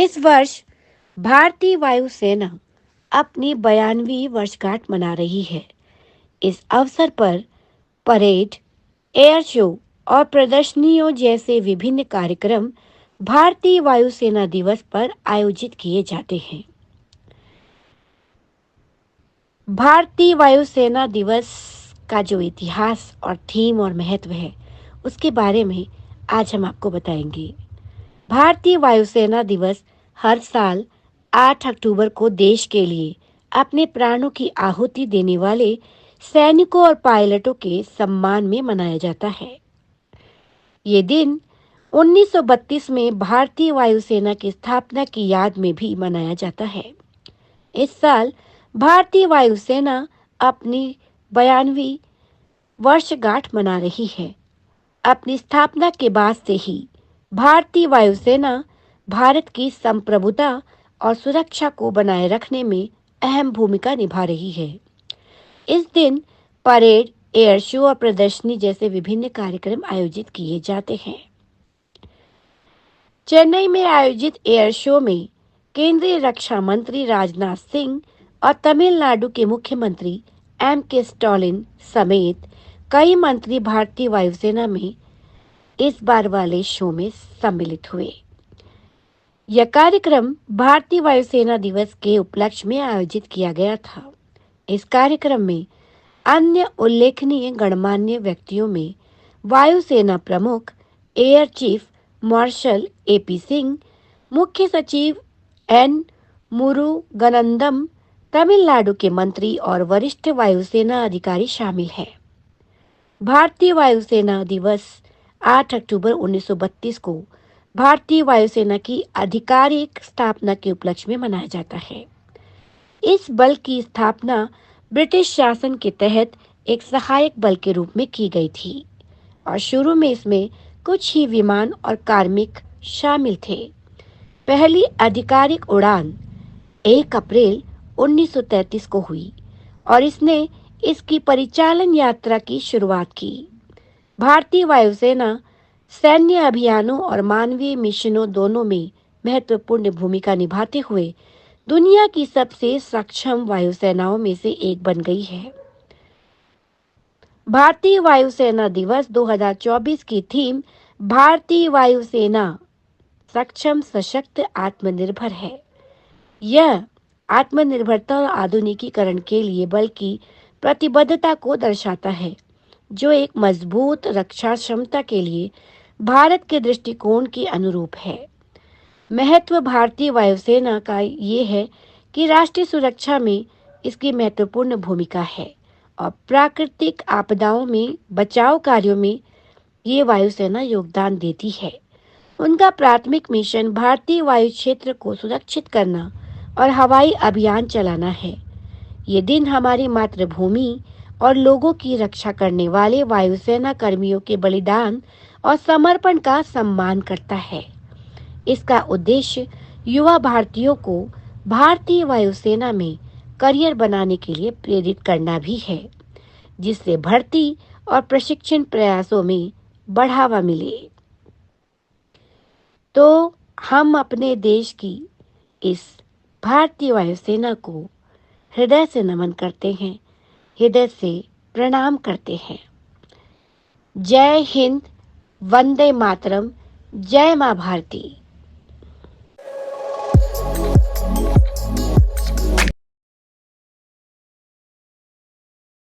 इस वर्ष भारतीय वायुसेना अपनी 92वीं वर्षगांठ मना रही है। इस अवसर पर परेड, एयर शो और प्रदर्शनियों जैसे विभिन्न कार्यक्रम भारतीय वायुसेना दिवस पर आयोजित किए जाते हैं। भारतीय वायुसेना दिवस का जो इतिहास और थीम और महत्व है, उसके बारे में आज हम आपको बताएंगे। भारतीय वायुसेना दिवस हर साल 8 अक्टूबर को देश के लिए अपने प्राणों की आहुति देने वाले सैनिकों और पायलटों के सम्मान में मनाया जाता है। ये दिन 1932 में भारतीय वायुसेना की स्थापना की याद में भी मनाया जाता है। इस साल भारतीय वायुसेना अपनी 92वीं वर्षगांठ मना रही है। अपनी स्थापना के बाद से ही भारतीय वायुसेना भारत की संप्रभुता और सुरक्षा को बनाए रखने में अहम भूमिका निभा रही है। इस दिन परेड, एयर शो और प्रदर्शनी जैसे विभिन्न कार्यक्रम आयोजित किए जाते हैं। चेन्नई में आयोजित एयर शो में केंद्रीय रक्षा मंत्री राजनाथ सिंह और तमिलनाडु के मुख्यमंत्री M.K. स्टालिन समेत कई मंत्री भारतीय वायुसेना में इस बार वाले शो में सम्मिलित हुए। यह कार्यक्रम भारतीय वायुसेना दिवस के उपलक्ष्य में आयोजित किया गया था। इस कार्यक्रम में अन्य उल्लेखनीय गणमान्य व्यक्तियों में वायुसेना प्रमुख air chief marshal A.P. Singh, मुख्य सचिव N. मुरुगनंदम, तमिलनाडु के मंत्री और वरिष्ठ वायुसेना अधिकारी शामिल हैं। भारतीय वायुसेना दिवस 8 अक्टूबर 1932 को भारतीय वायुसेना की आधिकारिक स्थापना के उपलक्ष्य में मनाया जाता है। इस बल की स्थापना ब्रिटिश शासन के तहत एक सहायक बल के रूप में की गई थी और शुरू में इसमें कुछ ही विमान और कार्मिक शामिल थे। पहली आधिकारिक उड़ान 1 अप्रैल 1933 को हुई और इसने इसकी परिचालन यात्रा की शुरुआत की। भारतीय वायुसेना सैन्य अभियानों और मानवीय मिशनों दोनों में महत्वपूर्ण भूमिका निभाते हुए दुनिया की सबसे सक्षम वायुसेनाओं में से एक बन गई है। भारतीय वायुसेना दिवस 2024 की थीम भारतीय वायुसेना सक्षम, सशक्त, आत्मनिर्भर है। यह आत्मनिर्भरता और आधुनिकीकरण के लिए बल की प्रतिबद्धता को दर्शाता है, जो एक मजबूत रक्षा क्षमता के लिए भारत के दृष्टिकोण के अनुरूप है। महत्व भारतीय वायुसेना का ये है कि राष्ट्रीय सुरक्षा में इसकी महत्वपूर्ण भूमिका है और प्राकृतिक आपदाओं में बचाव कार्यों में ये वायुसेना योगदान देती है। उनका प्राथमिक मिशन भारतीय वायु क्षेत्र को सुरक्षित करना और हवाई अभियान चलाना है। ये दिन हमारी मातृभूमि और लोगों की रक्षा करने वाले वायुसेना कर्मियों के बलिदान और समर्पण का सम्मान करता है। इसका उद्देश्य युवा भारतीयों को भारतीय वायुसेना में करियर बनाने के लिए प्रेरित करना भी है, जिससे भर्ती और प्रशिक्षण प्रयासों में बढ़ावा मिले। तो हम अपने देश की इस भारतीय वायुसेना को हृदय से नमन करते हैं, हृदय से प्रणाम करते हैं। जय हिंद, वंदे मातरम, जय मां भारती।